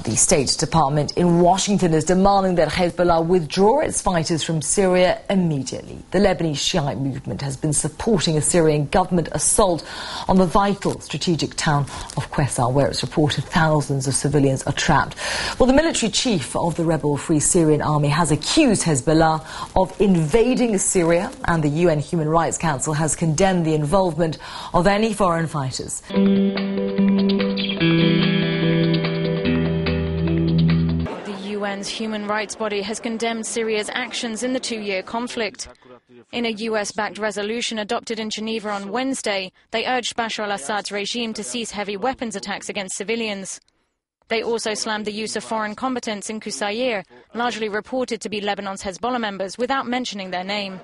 The State Department in Washington is demanding that Hezbollah withdraw its fighters from Syria immediately. The Lebanese Shiite movement has been supporting a Syrian government assault on the vital strategic town of Qusayr, where it's reported thousands of civilians are trapped. Well, the military chief of the rebel Free Syrian Army has accused Hezbollah of invading Syria, and the UN Human Rights Council has condemned the involvement of any foreign fighters. UN's human rights body has condemned Syria's actions in the two-year conflict. In a US-backed resolution adopted in Geneva on Wednesday, they urged Bashar al-Assad's regime to cease heavy weapons attacks against civilians. They also slammed the use of foreign combatants in Qusayr, largely reported to be Lebanon's Hezbollah members, without mentioning their name.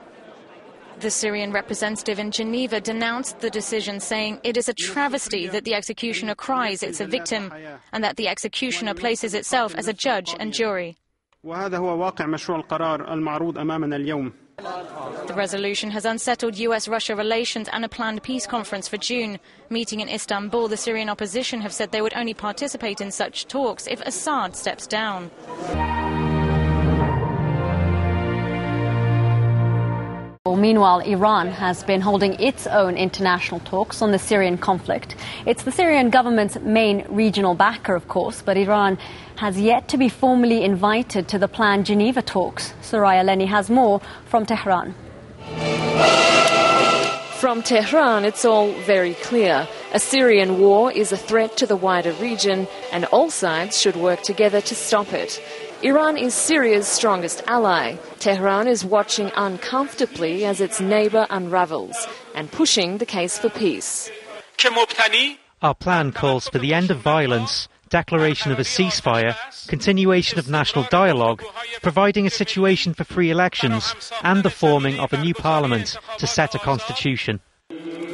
The Syrian representative in Geneva denounced the decision, saying it is a travesty that the executioner cries it's a victim and that the executioner places itself as a judge and jury. The resolution has unsettled US-Russia relations and a planned peace conference for June. Meeting in Istanbul, the Syrian opposition have said they would only participate in such talks if Assad steps down. Meanwhile, Iran has been holding its own international talks on the Syrian conflict. It's the Syrian government's main regional backer, of course, but Iran has yet to be formally invited to the planned Geneva talks. Soraya Lenny has more from Tehran. From Tehran, it's all very clear. A Syrian war is a threat to the wider region, and all sides should work together to stop it. Iran is Syria's strongest ally. Tehran is watching uncomfortably as its neighbour unravels and pushing the case for peace. Our plan calls for the end of violence, declaration of a ceasefire, continuation of national dialogue, providing a situation for free elections and the forming of a new parliament to set a constitution.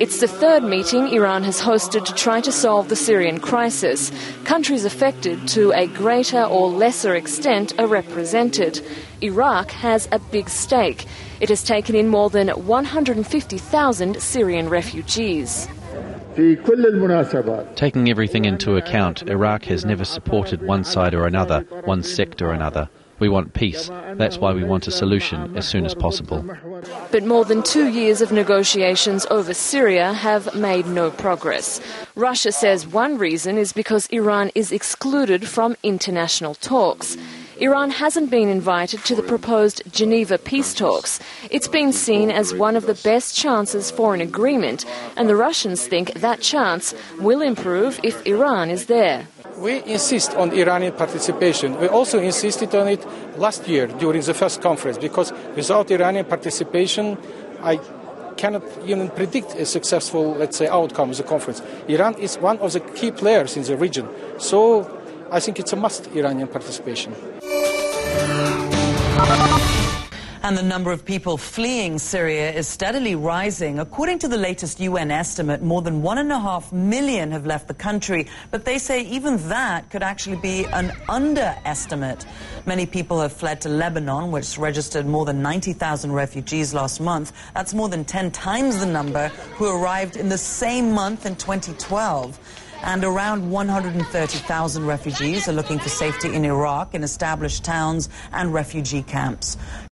It's the third meeting Iran has hosted to try to solve the Syrian crisis. Countries affected to a greater or lesser extent are represented. Iraq has a big stake. It has taken in more than 150,000 Syrian refugees. Taking everything into account, Iraq has never supported one side or another, one sect or another. We want peace. That's why we want a solution as soon as possible. But more than 2 years of negotiations over Syria have made no progress. Russia says one reason is because Iran is excluded from international talks. Iran hasn't been invited to the proposed Geneva peace talks. It's been seen as one of the best chances for an agreement, and the Russians think that chance will improve if Iran is there. We insist on Iranian participation. We also insisted on it last year during the first conference, because without Iranian participation, I cannot even predict a successful, let's say, outcome of the conference. Iran is one of the key players in the region, so I think it's a must, Iranian participation. And the number of people fleeing Syria is steadily rising. According to the latest UN estimate, more than 1.5 million have left the country. But they say even that could actually be an underestimate. Many people have fled to Lebanon, which registered more than 90,000 refugees last month. That's more than 10 times the number who arrived in the same month in 2012. And around 130,000 refugees are looking for safety in Iraq, in established towns and refugee camps.